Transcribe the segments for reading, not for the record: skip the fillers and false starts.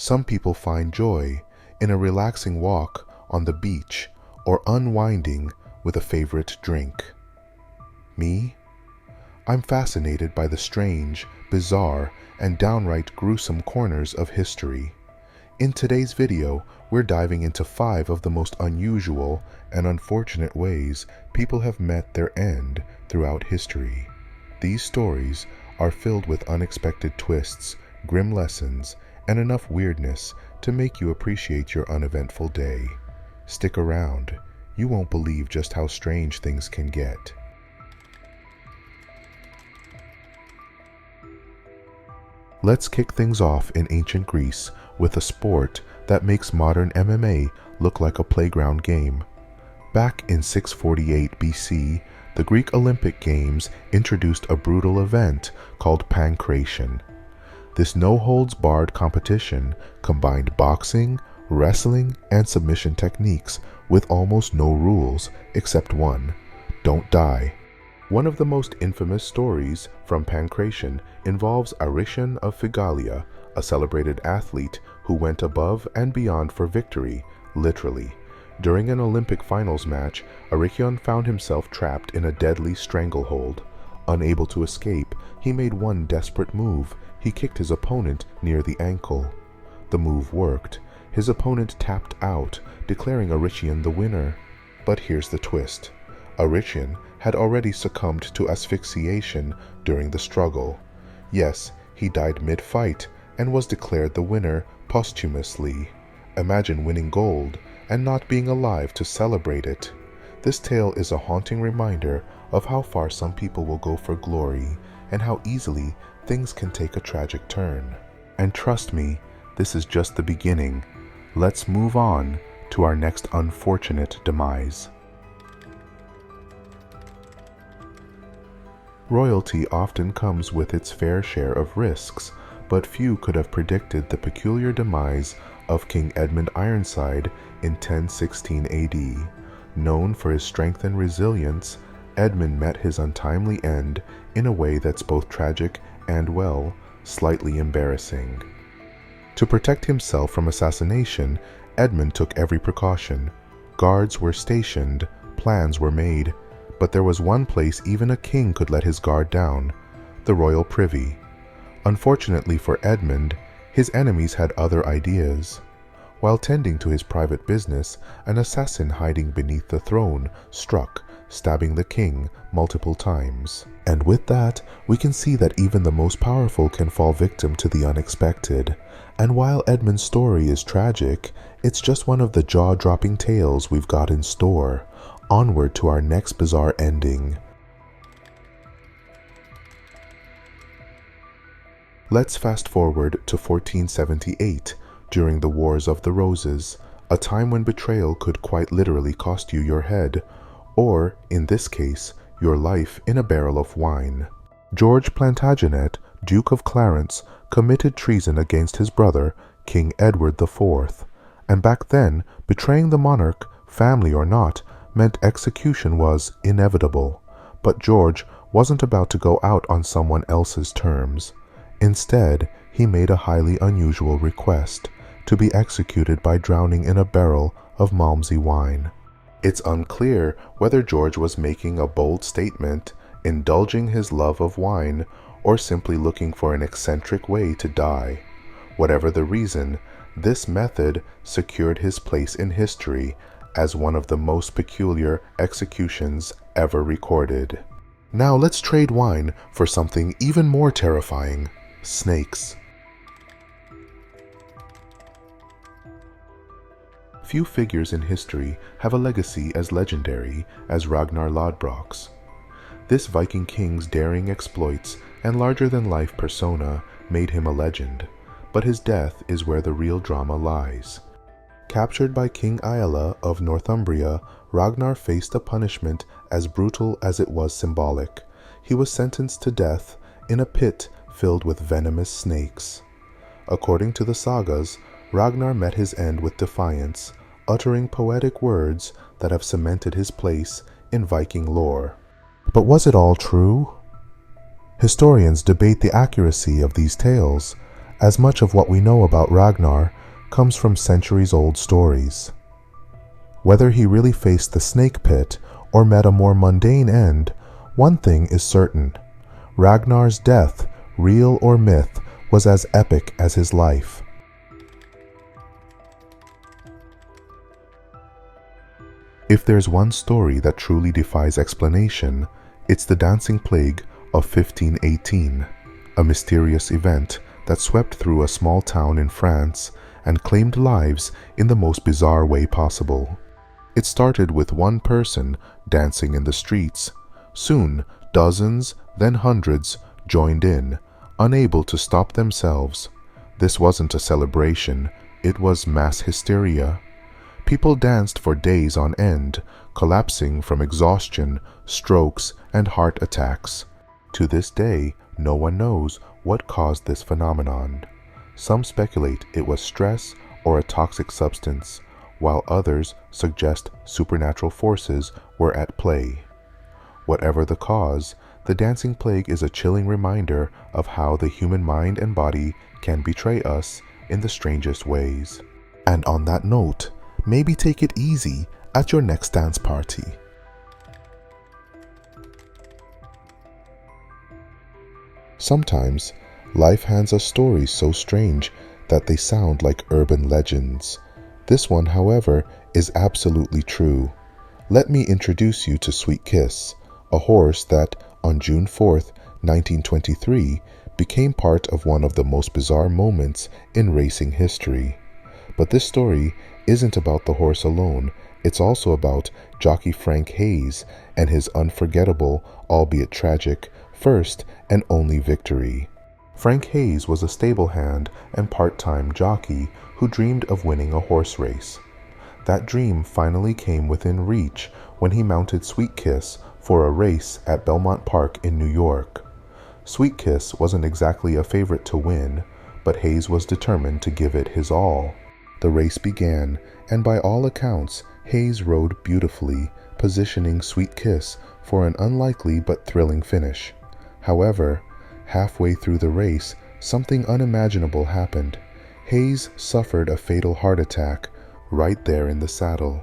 Some people find joy in a relaxing walk on the beach or unwinding with a favorite drink. Me? I'm fascinated by the strange, bizarre, and downright gruesome corners of history. In today's video, we're diving into 5 of the most unusual and unfortunate ways people have met their end throughout history. These stories are filled with unexpected twists, grim lessons, and enough weirdness to make you appreciate your uneventful day. Stick around. You won't believe just how strange things can get. Let's kick things off in ancient Greece with a sport that makes modern MMA look like a playground game. Back in 648 BC, the Greek Olympic Games introduced a brutal event called pancration. This no-holds-barred competition combined boxing, wrestling, and submission techniques with almost no rules except one: don't die. One of the most infamous stories from pancration involves Aricion of Phigalia, a celebrated athlete who went above and beyond for victory, literally. During an Olympic finals match, Aricion found himself trapped in a deadly stranglehold. Unable to escape, he made one desperate move. He kicked his opponent near the ankle. The move worked. His opponent tapped out, declaring Aricion the winner. But here's the twist. Aricion had already succumbed to asphyxiation during the struggle. Yes, he died mid-fight and was declared the winner posthumously. Imagine winning gold and not being alive to celebrate it. This tale is a haunting reminder of how far some people will go for glory and how easily things can take a tragic turn. And trust me, this is just the beginning. Let's move on to our next unfortunate demise. Royalty often comes with its fair share of risks, but few could have predicted the peculiar demise of King Edmund Ironside in 1016 AD. Known for his strength and resilience, Edmund met his untimely end in a way that's both tragic and, well, slightly embarrassing. To protect himself from assassination, Edmund took every precaution. Guards were stationed, plans were made, but there was one place even a king could let his guard down: the royal privy. Unfortunately for Edmund, his enemies had other ideas. While tending to his private business, an assassin hiding beneath the throne struck, stabbing the king multiple times. And with that, we can see that even the most powerful can fall victim to the unexpected. And while Edmund's story is tragic, it's just one of the jaw-dropping tales we've got in store. Onward to our next bizarre ending. Let's fast forward to 1478, during the Wars of the Roses, a time when betrayal could quite literally cost you your head, or, in this case, your life in a barrel of wine. George Plantagenet, Duke of Clarence, committed treason against his brother, King Edward IV, and back then, betraying the monarch, family or not, meant execution was inevitable. But George wasn't about to go out on someone else's terms. Instead, he made a highly unusual request: to be executed by drowning in a barrel of Malmsey wine. It's unclear whether George was making a bold statement, indulging his love of wine, or simply looking for an eccentric way to die. Whatever the reason, this method secured his place in history as one of the most peculiar executions ever recorded. Now let's trade wine for something even more terrifying: snakes. Few figures in history have a legacy as legendary as Ragnar Lodbrok's. This Viking king's daring exploits and larger-than-life persona made him a legend, but his death is where the real drama lies. Captured by King Aella of Northumbria, Ragnar faced a punishment as brutal as it was symbolic. He was sentenced to death in a pit filled with venomous snakes. According to the sagas, Ragnar met his end with defiance, uttering poetic words that have cemented his place in Viking lore. But was it all true? Historians debate the accuracy of these tales, as much of what we know about Ragnar comes from centuries-old stories. Whether he really faced the snake pit or met a more mundane end, one thing is certain: Ragnar's death, real or myth, was as epic as his life. If there's one story that truly defies explanation, it's the dancing plague of 1518, a mysterious event that swept through a small town in France and claimed lives in the most bizarre way possible. It started with one person dancing in the streets. Soon, dozens, then hundreds, joined in, unable to stop themselves. This wasn't a celebration, it was mass hysteria. People danced for days on end, collapsing from exhaustion, strokes, and heart attacks. To this day, no one knows what caused this phenomenon. Some speculate it was stress or a toxic substance, while others suggest supernatural forces were at play. Whatever the cause, the dancing plague is a chilling reminder of how the human mind and body can betray us in the strangest ways. And on that note, maybe take it easy at your next dance party. Sometimes, life hands us stories so strange that they sound like urban legends. This one, however, is absolutely true. Let me introduce you to Sweet Kiss, a horse that, on June 4th, 1923, became part of one of the most bizarre moments in racing history. But this story isn't about the horse alone, it's also about jockey Frank Hayes and his unforgettable, albeit tragic, first and only victory. Frank Hayes was a stable hand and part-time jockey who dreamed of winning a horse race. That dream finally came within reach when he mounted Sweet Kiss for a race at Belmont Park in New York. Sweet Kiss wasn't exactly a favorite to win, but Hayes was determined to give it his all. The race began, and by all accounts, Hayes rode beautifully, positioning Sweet Kiss for an unlikely but thrilling finish. However, halfway through the race, something unimaginable happened. Hayes suffered a fatal heart attack right there in the saddle.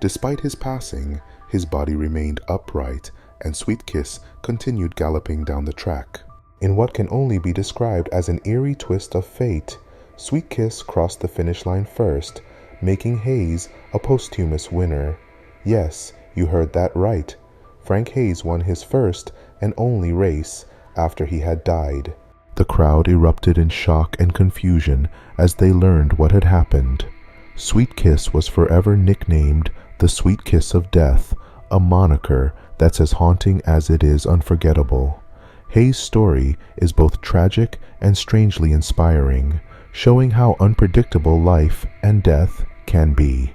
Despite his passing, his body remained upright, and Sweet Kiss continued galloping down the track. In what can only be described as an eerie twist of fate, Sweet Kiss crossed the finish line first, making Hayes a posthumous winner. Yes, you heard that right. Frank Hayes won his first and only race after he had died. The crowd erupted in shock and confusion as they learned what had happened. Sweet Kiss was forever nicknamed the Sweet Kiss of Death, a moniker that's as haunting as it is unforgettable. Hayes' story is both tragic and strangely inspiring, showing how unpredictable life and death can be.